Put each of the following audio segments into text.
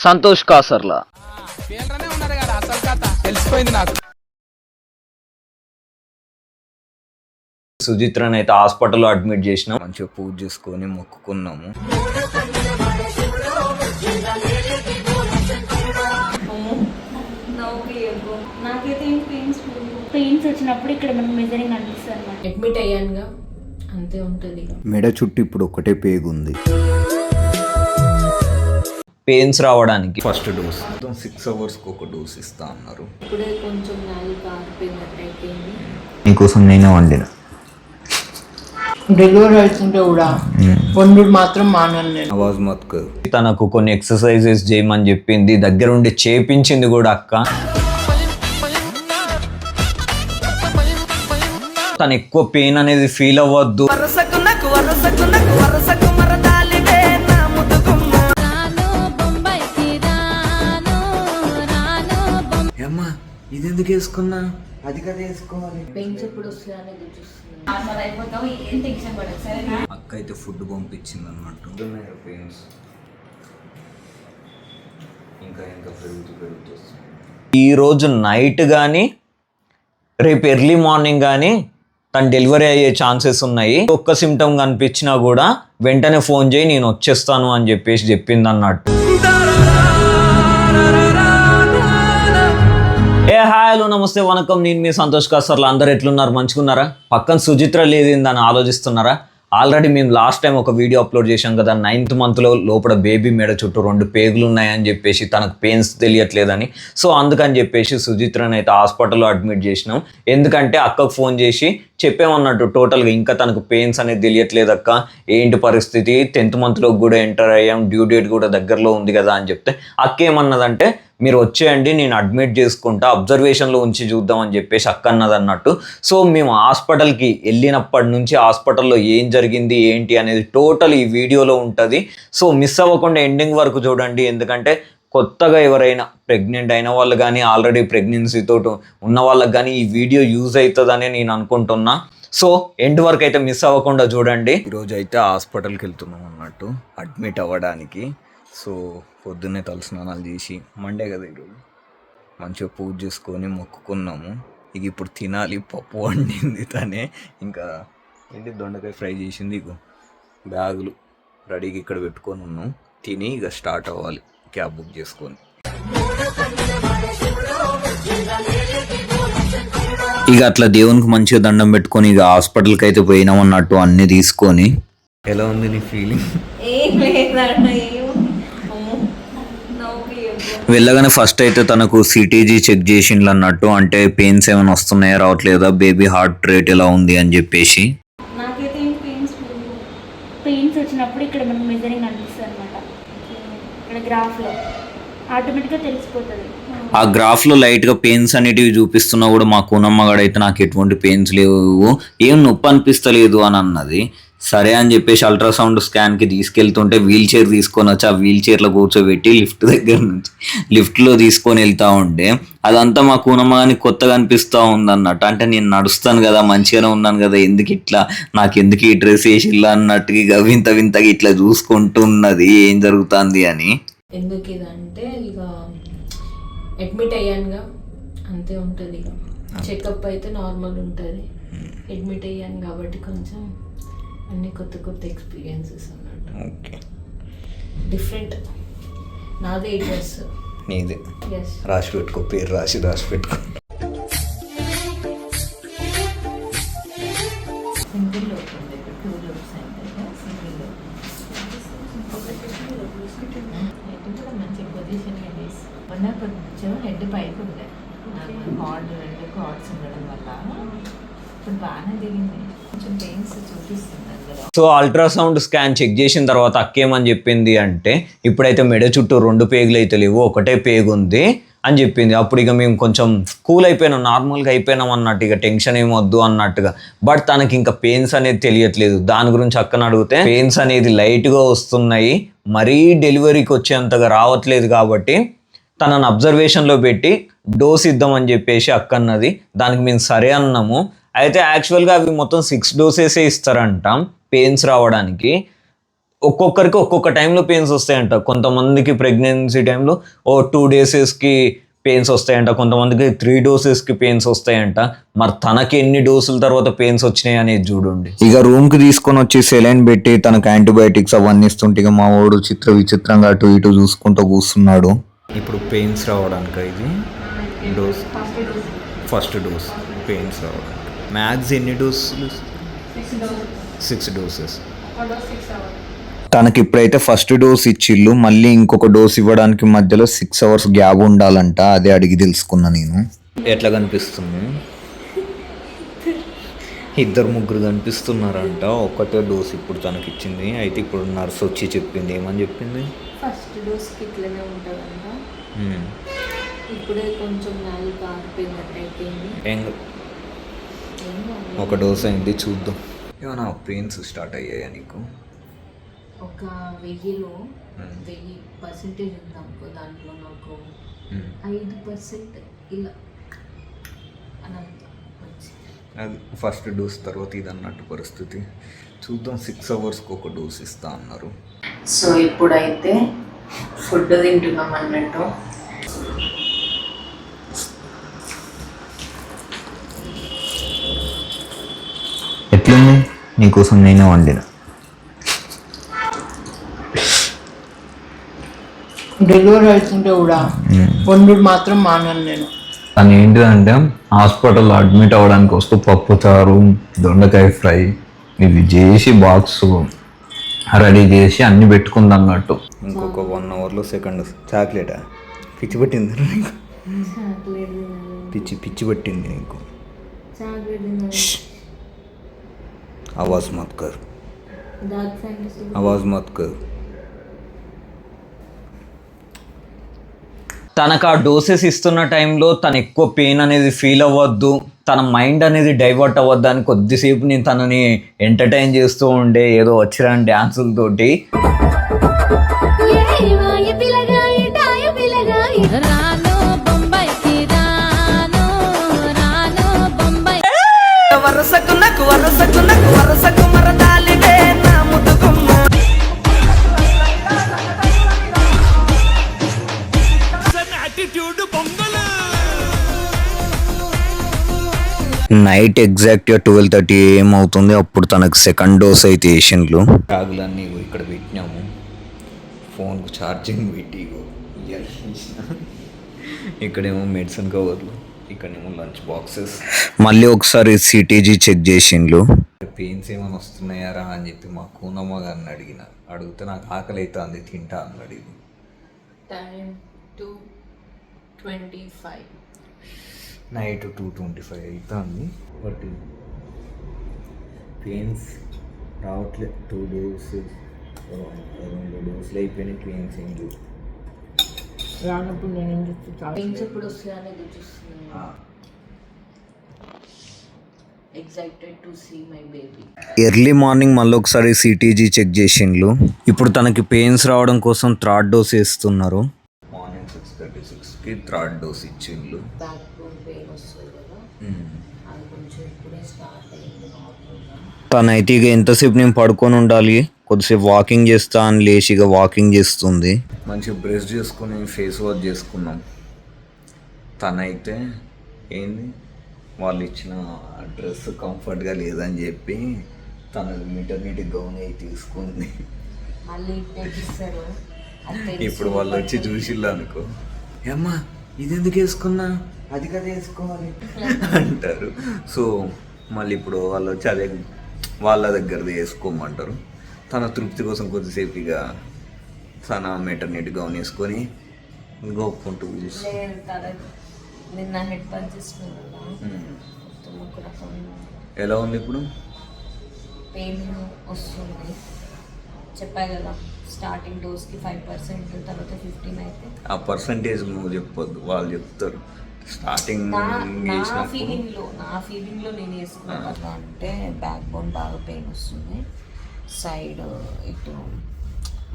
సంతోష్ కాసర్లా. సుజిత్రని అయితే హాస్పిటల్లో అడ్మిట్ చేసినాం. మంచిగా పూజ చేసుకొని మొక్కుకున్నాము. పెయిన్స్ వచ్చినప్పుడు ఇక్కడ మనం మెజరింగ్ అనిపిస్తుంది అన్నమాట. అడ్మిట్ అయ్యానుగా అంతే ఉంటుంది. మెడ చుట్టూ ఇప్పుడు ఒకటే పేగుంది. పెయిన్స్ రావడానికి ఫస్ట్ డోస్ 6 hours ఒక డోస్ ఇస్తా అన్నారు. ఇప్పుడే కొంచెం నాలుగు ఆగిపోయినట్టు అయిపోయింది. నీకోసం నేనే వండిన. డెలివరీ అవుతుంటే కూడా వండుడు మాత్రం మానను నేను. ఆవాజ్ మత్ కర్. తనకు కొన్ని ఎక్సర్సైజెస్ చేయమని చెప్పింది, దగ్గరుండి చేపించింది కూడా అక్క. తను ఎక్కువ పెయిన్ అనేది ఫీల్ అవ్వద్దు. అమ్మా ఇది ఎందుకు వేసుకున్నా, అది కదా వేసుకోవాలి. పెయిన్స్ ఎప్పుడు వస్తుంది అనేది చూస్తున్నాను. అక్క అయితే ఫుడ్ పంపించింది అన్నట్టు. పెయిన్స్ ఇంకా ఇంకా పెరుగుతూ ఈరోజు నైట్ కానీ రేపు ఎర్లీ మార్నింగ్ కానీ తను డెలివరీ అయ్యే ఛాన్సెస్ ఉన్నాయి. ఒక్క సిమ్టమ్ కనిపించినా కూడా వెంటనే ఫోన్ చేయి, నేను వచ్చేస్తాను అని చెప్పేసి చెప్పింది అన్నట్టు. హలో నమస్తే వనకం, నేను మీ సంతోష్ కాసర్లా. అందరు ఎట్లున్నారు, మంచిగున్నారా? పక్కన సుజిత్ర లేదని ఆలోచిస్తున్నారా? ఆల్రెడీ మేము లాస్ట్ టైం ఒక వీడియో అప్లోడ్ చేశాం కదా, 9th month లోపల బేబీ మెడ చుట్టూ 2 పేగులు ఉన్నాయని చెప్పేసి, తనకు పెయిన్స్ తెలియట్లేదని. సో అందుకని చెప్పేసి సుజిత్రని అయితే హాస్పిటల్లో అడ్మిట్ చేసినాం. ఎందుకంటే అక్కకు ఫోన్ చేసి చెప్పామన్నట్టు టోటల్గా, ఇంకా తనకు పెయిన్స్ అనేది తెలియట్లేదు అక్క, ఏంటి పరిస్థితి, 10th month కూడా ఎంటర్ అయ్యాం, డ్యూ డేట్ కూడా దగ్గరలో ఉంది కదా అని చెప్తే అక్క ఏమన్నదంటే, మీరు వచ్చేయండి, నేను అడ్మిట్ చేసుకుంటా, అబ్జర్వేషన్లో ఉంచి చూద్దామని చెప్పేసి అక్క అన్నది అన్నట్టు. సో మేము హాస్పిటల్కి వెళ్ళినప్పటి నుంచి హాస్పిటల్లో ఏం జరిగింది ఏంటి అనేది టోటల్ ఈ వీడియోలో ఉంటుంది. సో మిస్ అవ్వకుండా ఎండింగ్ వరకు చూడండి. ఎందుకంటే కొత్తగా ఎవరైనా ప్రెగ్నెంట్ అయిన వాళ్ళు కానీ ఆల్రెడీ ప్రెగ్నెన్సీతో ఉన్న వాళ్ళకి కానీ ఈ వీడియో యూజ్ అవుతుందని నేను అనుకుంటున్నా. సో ఎండ్ వరకు అయితే మిస్ అవ్వకుండా చూడండి. ఈరోజు అయితే హాస్పిటల్కి వెళ్తున్నాం అన్నట్టు అడ్మిట్ అవ్వడానికి. సో పొద్దున్నే తలస్నానాలు చేసి, మండే కదా ఈరోజు, మంచిగా పూజ చేసుకొని మొక్కుకున్నాము. ఇక ఇప్పుడు తినాలి. పప్పు వండింది తనే, ఇంకా ఏంటి దొండకాయ ఫ్రై చేసింది. ఇక బ్యాగులు రెడీగా ఇక్కడ పెట్టుకొని ఉన్నాం. తిని ఇక స్టార్ట్ అవ్వాలి క్యాబ్ బుక్ చేసుకొని. ఇక అట్లా దేవునికి మంచిగా దండం పెట్టుకొని ఇక హాస్పిటల్కి అయితే పోయినాం అన్నట్టు అన్నీ తీసుకొని. ఎలా ఉంది నీ ఫీలింగ్? వెళ్ళగానే ఫస్ట్ అయితే తనకు సిటీజీ చెక్ చేసిండ్లు అన్నట్టు, అంటే పెయిన్స్ ఏమైనా వస్తున్నాయా రావట్లేదా, బేబీ హార్ట్ రేట్ ఎలా ఉంది అని చెప్పేసి. నాకైతే ఏం పెయిన్స్ వచ్చినప్పుడు ఇక్కడ మనం మెజరింగ్ అనిపిస్తుంది అనమాట. ఇక్కడ గ్రాఫ్లో ఆటోమేటిక్గా తెలిసిపోతుంది. ఆ గ్రాఫ్లో లైట్గా పెయిన్స్ అనేటివి చూపిస్తున్నా కూడా మా కూనమ్మగాడైతే నాకు ఎటువంటి పెయిన్స్ లేవు, ఏం నొప్పి అనిపిస్తలేదు అని అన్నది. సరే అని చెప్పేసి అల్ట్రాసౌండ్ స్కాన్కి తీసుకెళ్తుంటే వీల్ చైర్ తీసుకొని వచ్చి ఆ వీల్ చైర్లో కూర్చోబెట్టి లిఫ్ట్లో తీసుకొని వెళ్తూ ఉంటే అదంతా మా కూనమ్మగానికి కొత్తగా అనిపిస్తూ ఉందన్నట్టు. అంటే నేను నడుస్తాను కదా, మంచిగానే ఉన్నాను కదా, ఎందుకు ఇట్లా, నాకు ఎందుకు ఈ డ్రెస్ వేసి ఇలా అన్నట్టుగా ఇక వింతగా ఇట్లా చూసుకుంటున్నది ఏం జరుగుతుంది అని. ఎందుకు ఇదంటే ఇక అడ్మిట్ అయ్యానుగా అంతే ఉంటుంది. ఇక చెకప్ అయితే నార్మల్ ఉంటుంది. అడ్మిట్ అయ్యాను కాబట్టి కొంచెం అన్ని కొత్త ఎక్స్పీరియన్సెస్ అన్నట్టు. Okay, different. నాదే డ్రెస్, నీదే. ఎస్, రాసి పెట్టుకో, పేరు రాసి పెట్టుకో. సింగిల్ లోప్ ఉంది, 2 loops అయితే సింగిల్ లోప్. హెడ్ కూడా మంచి పొజిషన్ వేసి మొన్న కొంచెం హెడ్ పైకి ఉండే, కార్డ్ 2 కార్డ్స్ ఉండడం వల్ల ఇప్పుడు బాగానే దిగింది. కొంచెం పెయిన్స్ చూపిస్తుంది. సో అల్ట్రాసౌండ్ స్కాన్ చెక్ చేసిన తర్వాత అక్కేమని చెప్పింది అంటే, ఇప్పుడైతే మెడ చుట్టూ 2 పేగులు అయితే లేవు, ఒకటే పేగు ఉంది అని చెప్పింది. అప్పుడు ఇక మేము కొంచెం కూల్ అయిపోయినాం, నార్మల్గా అయిపోయినాం అన్నట్టు, ఇక టెన్షన్ ఏమొద్దు అన్నట్టుగా. బట్ తనకి ఇంకా పెయిన్స్ అనేది తెలియట్లేదు. దాని గురించి అక్కని అడిగితే పెయిన్స్ అనేది లైట్గా వస్తున్నాయి, మరీ డెలివరీకి వచ్చేంతగా రావట్లేదు, కాబట్టి తనను అబ్జర్వేషన్లో పెట్టి డోస్ ఇద్దామని చెప్పేసి అక్క అన్నది. దానికి మేము సరే అన్నాము. అయితే యాక్చువల్గా అవి మొత్తం 6 doses ఇస్తారంట పెయిన్స్ రావడానికి. ఒక్కొక్కరికి ఒక్కొక్క టైంలో పెయిన్స్ వస్తాయంట. కొంతమందికి ప్రెగ్నెన్సీ టైంలో 2 డేసెస్కి పెయిన్స్ వస్తాయంట, కొంతమందికి 3 డోసెస్కి పెయిన్స్ వస్తాయంట. మరి తనకి ఎన్ని డోసుల తర్వాత పెయిన్స్ వచ్చినాయి అనేది చూడండి. ఇక రూమ్ కి తీసుకొని వచ్చి సెలైన్ పెట్టి తనకు యాంటీబయాటిక్స్ అవన్నీ ఇస్తుంటే ఇక మా వాడు విచిత్రంగా అటు ఇటు చూసుకుంటూ కూస్తున్నాడు. ఇప్పుడు పెయిన్స్ రావడానికి ఇది డోస్, ఫస్ట్ డోస్ పెయిన్స్ రావడానికి. మ్యాక్స్ ఎన్ని డోసులు? 6 డోసెస్. తనకి ఇప్పుడైతే ఫస్ట్ డోస్ ఇచ్చిళ్ళు, మళ్ళీ ఇంకొక డోస్ ఇవ్వడానికి మధ్యలో 6 hours గ్యాప్ ఉండాలంట. అదే అడిగి తెలుసుకున్నా నేను. ఎట్లా కనిపిస్తుంది? 2-3 కనిపిస్తున్నారంట. ఒకటే డోస్ ఇప్పుడు తనకి ఇచ్చింది. అయితే ఇప్పుడు నర్స్ వచ్చి చెప్పింది. ఏమని చెప్పింది? ఫస్ట్ డోస్కి ఇట్లనే ఉంటుందంట. ఇప్పుడే కొంచెం నాలుగు ఆగిపోయినట్టు అయిపోయింది. ఒక డోస్ అయింది, చూద్దాం. ఏమన్నా పెయిన్స్ స్టార్ట్ అయ్యాయా నీకు? ఒక 1000లో 1000% ఉందనుకో, దాంట్లో నాకు 5% ఇలా అనంత వచ్చింది. అది ఫస్ట్ డోస్ తర్వాత ఇది అన్నట్టు పరిస్థితి. చూద్దాం. 6 hours ఒక డోస్ ఇస్తా అన్నారు. సో ఇప్పుడైతే ఫుడ్ తింటున్నాం అన్నట్టు. ఎట్లుంది? నీకోసం నేనే వండిన. డెలివరీ అవుతుంటే కూడా వండుడు మాత్రం మానను నేను. తను ఏంటిదంటే హాస్పిటల్లో అడ్మిట్ అవ్వడానికి వస్తూ పప్పు చారు, దొండకాయ ఫ్రై ఇవి చేసి బాక్స్ రెడీ చేసి అన్ని పెట్టుకుంది అన్నట్టు. ఇంకొక 1 hourలో సెకండ్ చాక్లెటా? పిచ్చి పట్టింది నీకు? పిచ్చి పట్టింది నీకు? आवाज मत कर, आवाज मत कर. తనకు ఆ డోసెస్ ఇస్తున్న టైంలో తను ఎక్కువ పెయిన్ అనేది ఫీల్ అవ్వద్దు, తన మైండ్ అనేది డైవర్ట్ అవ్వద్దు అని కొద్దిసేపు నేను తనని ఎంటర్టైన్ చేస్తూ ఉండే, ఏదో వచ్చిరాని డ్యాన్సులతోటి. నైట్ ఎగ్జాక్ట్గా 12:30 AM అవుతుంది. అప్పుడు తనకు సెకండ్ డోస్ అయితే వేసిండ్లు. బ్యాగులన్నీ ఇక్కడ పెట్టినాము, ఫోన్కు ఛార్జింగ్ పెట్టి ఇక్కడేమో మెడిసిన్ కవర్లు, ఇక్కడేమో లంచ్ బాక్సెస్. మళ్ళీ ఒకసారి CTG చెక్ చేసిండ్లు. పెయిన్స్ ఏమైనా వస్తున్నాయారా అని చెప్పి మా కూనమ్మ గారిని అడిగితే నాకు ఆకలి అవుతుంది తింటా అన్నాడు. టైం 2:25 నైట్ 2:25 అవుతుంది. బట్ పెయిన్స్ రావట్లేదు. 2 డోసెస్ 2 డోసులు అయిపోయినాయి, పెయిన్స్ ఏం లేవు. రానప్పుడు నేను ఏం చెప్తా, పెయిన్స్ ఎప్పుడు వస్తాయని ఎదురు చూస్తున్నాను. Excited to see my baby. Early morning మళ్ళీ ఒకసారి CTG చెక్ చేసిండ్లు. ఇప్పుడు తనకి పెయిన్స్ రావడం కోసం 3rd డోస్ వేస్తున్నారు. మార్నింగ్ 6:36కి 3rd డోస్ ఇచ్చిండ్లు. బ్యాక్ బోన్ పెయిన్ వస్తుంది కదా, అది కొంచెం ఇప్పుడే స్టార్ట్ అయ్యింది నార్మల్గా. తనైతే ఇక ఎంతసేపు నేను పడుకొని ఉండాలి, కొద్దిసేపు వాకింగ్ చేస్తా అని లేచి ఇక వాకింగ్ చేస్తుంది. మంచిగా బ్రష్ చేసుకుని ఫేస్ వాష్ చేసుకున్నాం. తనైతే ఏంది వాళ్ళు ఇచ్చిన డ్రెస్ కంఫర్ట్గా లేదని చెప్పి తన మెటర్నిటీ గౌన్ అయితే తీసుకుంది. మళ్ళీ తెచ్చిస్తారు. ఇప్పుడు వాళ్ళు వచ్చి చూసిల్లు అనుకో, ఏమ్మా ఇది ఎందుకు వేసుకున్నా, అది కదా వేసుకోవాలి అంటారు. సో మళ్ళీ ఇప్పుడు వాళ్ళు వచ్చి అదే వాళ్ళ దగ్గరది వేసుకోమంటారు. తన తృప్తి కోసం కొద్దిసేపు ఇక తన మెటర్నిటీ గౌన్ వేసుకొని గోక్కుంటూ నిన్న హెడ్ పంచ్ చేసుకున్నాను. ఎలా ఉంది ఇప్పుడు? పెయిన్ వస్తుంది, చెప్పా కదా. స్టార్టింగ్ డోస్కి 5%, తర్వాత 15 అయితే. ఆ పర్సంటేజ్ నువ్వు చెప్పొద్దు, వాళ్ళు చెప్తారు. స్టార్టింగ్ నా ఫీలింగ్లో నేను వేసుకున్నాను కదా, అంటే బ్యాక్ బోన్ బాగా పెయిన్ వస్తుంది. సైడ్ ఇటు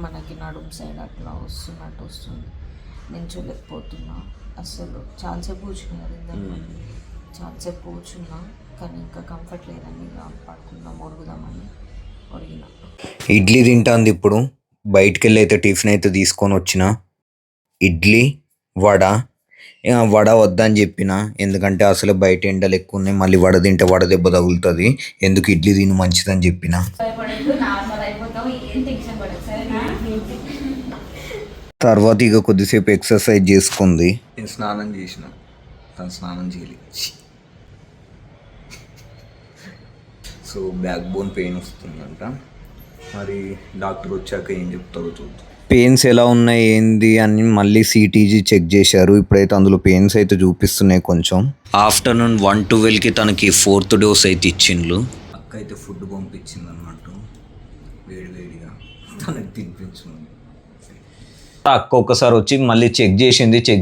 మనకి నడుము సైడ్ అట్లా వస్తున్నట్టు వస్తుంది. నేను చూడలేకపోతున్నా అసలు. చాలాసేపు కూర్చున్నారు, చాలాసేపు కూర్చున్నా, కానీ ఇంకా కంఫర్ట్ లేదని ఇక పడుకుందాం, ఒరుగుదామని అడిగిన. ఇడ్లీ తింటాంది ఇప్పుడు. బయటికి వెళ్ళి అయితే టిఫిన్ అయితే తీసుకొని వచ్చిన. ఇడ్లీ వడ. వడ వద్దని చెప్పిన, ఎందుకంటే అసలు బయట ఎండలు ఎక్కువ ఉన్నాయి, మళ్ళీ వడ తింటే వడ దెబ్బ తగులుతుంది, ఎందుకు ఇడ్లీ తిను మంచిదని చెప్పిన. తర్వాత ఇక కొద్దిసేపు ఎక్సర్సైజ్ చేసుకుంది. నేను స్నానం చేసిన, తను స్నానం చేయలేదు. సో బ్యాక్ బోన్ పెయిన్ వస్తుందంట. మరి డాక్టర్ వచ్చాక ఏం చెప్తారో చూద్దాం. పెయిన్స్ ఎలా ఉన్నాయి ఏంది అని మళ్ళీ సిటీజీ చెక్ చేశారు. ఇప్పుడైతే అందులో పెయిన్స్ అయితే చూపిస్తున్నాయి కొంచెం. ఆఫ్టర్నూన్ 1:12కి తనకి 4th డోస్ అయితే ఇచ్చిండ్రు. అక్క అయితే ఫుడ్ పంపించింది అన్నట్టు, వేడివేడిగా తనకి తినిపించింది. అక్క ఒక్కసారి వచ్చి మళ్ళీ చెక్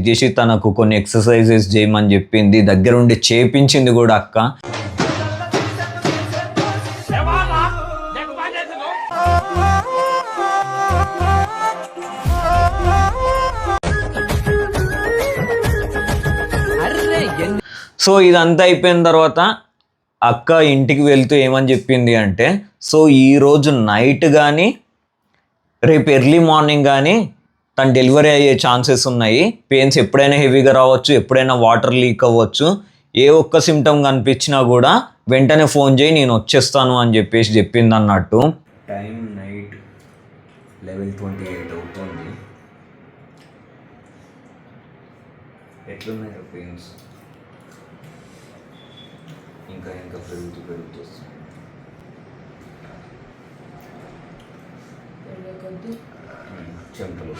చేసి తనకు కొన్ని ఎక్సర్సైజెస్ చేయమని చెప్పింది, దగ్గరుండి చేపించింది కూడా అక్క. సో ఇదంతా అయిపోయిన తర్వాత అక్క ఇంటికి వెళ్తూ ఏమని చెప్పింది అంటే, సో ఈరోజు నైట్ కానీ రేపు ఎర్లీ మార్నింగ్ కానీ తను డెలివరీ అయ్యే ఛాన్సెస్ ఉన్నాయి. పెయిన్స్ ఎప్పుడైనా హెవీగా రావచ్చు, ఎప్పుడైనా వాటర్ లీక్ అవ్వచ్చు. ఏ ఒక్క సిమ్టమ్ కనిపించినా కూడా వెంటనే ఫోన్ చేయి, నేను వచ్చేస్తాను అని చెప్పేసి చెప్పింది అన్నట్టు. టైం నైట్ 11:28 అవుతుంది. ఎట్లున్నాయి పెయిన్స్? ఇంకా పెరుగుతూ వస్తుంది. చెమటలు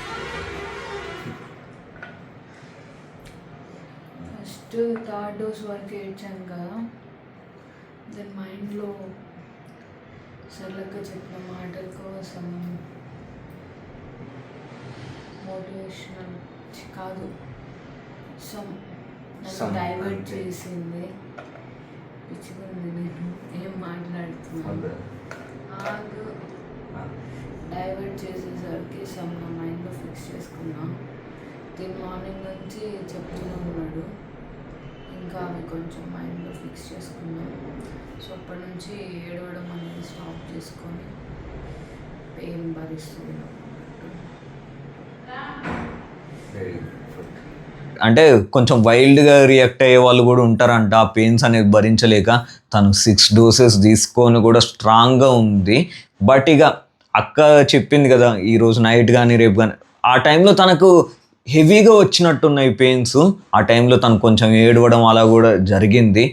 ఫస్ట్ 3rd డోస్ వరకు ఏడ్చాను కదా, దాని మైండ్లో సరళగా చెప్పిన మాటల కోసం మోటివేషనల్ కాదు, నన్ను డైవర్ట్ చేసింది. పిచ్చిగుంది, నేను ఏం మాట్లాడుతున్నాను డైవర్ట్ చేసేసరికి నా మైండ్లో ఫిక్స్ చేసుకున్నా. దీని మార్నింగ్ నుంచి చెప్తూనే ఉన్నాడు, ఇంకా అవి కొంచెం మైండ్లో ఫిక్స్ చేసుకున్నా. సో అప్పటి నుంచి ఏడవడం అనేది స్టాప్ చేసుకొని పెయిన్ భరిస్తున్నాను. అంటే కొంచెం వైల్డ్గా రియాక్ట్ అయ్యే వాళ్ళు కూడా ఉంటారంట, ఆ పెయిన్స్ అనేది భరించలేక. తను 6 డోసెస్ తీసుకొని కూడా స్ట్రాంగ్గా ఉంది. బట్ ఇక అక్క చెప్పింది కదా, ఈరోజు నైట్ కానీ రేపు కానీ, ఆ టైంలో తనకు హెవీగా వచ్చినట్టున్నాయి పెయిన్స్. ఆ టైంలో తను కొంచెం ఏడవడం అలా కూడా జరిగింది.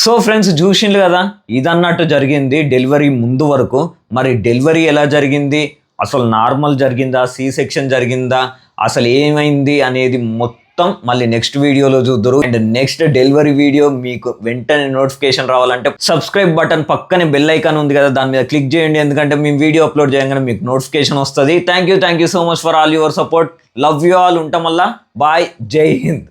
సో ఫ్రెండ్స్, చూసిండ్రు కదా, ఇదన్నట్టు జరిగింది డెలివరీ ముందు వరకు. మరి డెలివరీ ఎలా జరిగింది, అసలు నార్మల్ జరిగిందా, సి సెక్షన్ జరిగిందా, అసలు ఏమైంది అనేది మొత్తం మళ్ళీ నెక్స్ట్ వీడియోలో చూద్దరు. అండ్ నెక్స్ట్ డెలివరీ వీడియో మీకు వెంటనే నోటిఫికేషన్ రావాలంటే సబ్స్క్రైబ్ బటన్ పక్కనే బెల్ ఐకాన్ ఉంది కదా, దాని మీద క్లిక్ చేయండి. ఎందుకంటే మేము వీడియో అప్లోడ్ చేయగానే మీకు నోటిఫికేషన్ వస్తుంది. Thank you so much for all your support. Love you all. ఉంటాం మళ్ళా. బాయ్. జై హింద్.